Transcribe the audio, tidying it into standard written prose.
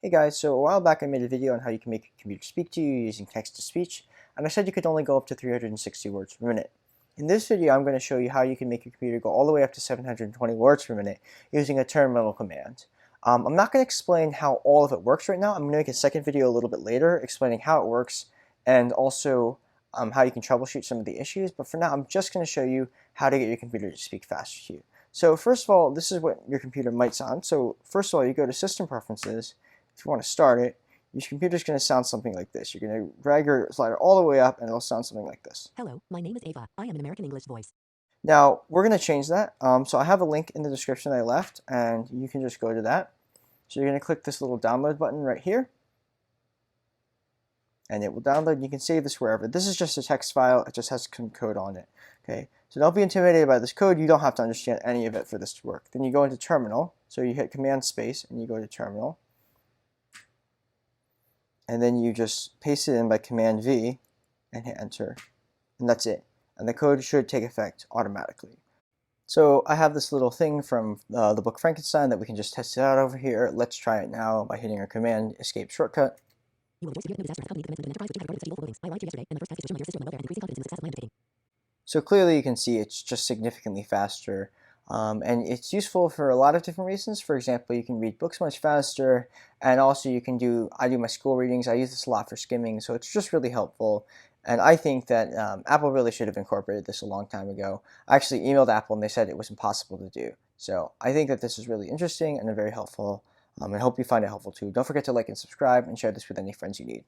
Hey guys, so a while back I made a video on how you can make your computer speak to you using text-to-speech, and I said you could only go up to 360 words per minute. In this video I'm going to show you how you can make your computer go all the way up to 720 words per minute using a terminal command. I'm not going to explain how all of it works right now. I'm going to make a second video a little bit later explaining how it works and also how you can troubleshoot some of the issues, but for now I'm just going to show you how to get your computer to speak faster to you. So first of all, this is what your computer might sound. So first of all, you go to System Preferences. If you want to start it, your computer is going to sound something like this. You're going to drag your slider all the way up and it'll sound something like this. Hello, my name is Ava. I am an American English voice. Now, we're going to change that. So I have a link in the description that I left, and you can just go to that. So you're going to click this little download button right here, and it will download. You can save this wherever. This is just a text file. It just has some code on it. Okay, so don't be intimidated by this code. You don't have to understand any of it for this to work. Then you go into Terminal. So you hit Command Space, and you go to Terminal. And then you just paste it in by Command V and hit Enter, and that's it. And the code should take effect automatically. So I have this little thing from the book Frankenstein that we can just test it out over here. Let's try it now by hitting our Command Escape shortcut. You will enjoy severe disaster as company commencement with an enterprise which regarded study loadings. I lied to you yesterday, and the first task is to show my your system and welfare and increasing confidence in the success of my undertaking. So clearly you can see it's just significantly faster. And it's useful for a lot of different reasons. For example, you can read books much faster, and also you can I do my school readings. I use this a lot for skimming, so it's just really helpful. And I think that Apple really should have incorporated this a long time ago. I actually emailed Apple and they said it was impossible to do. So I think that this is really interesting and very helpful. I hope you find it helpful too. Don't forget to like and subscribe and share this with any friends you need.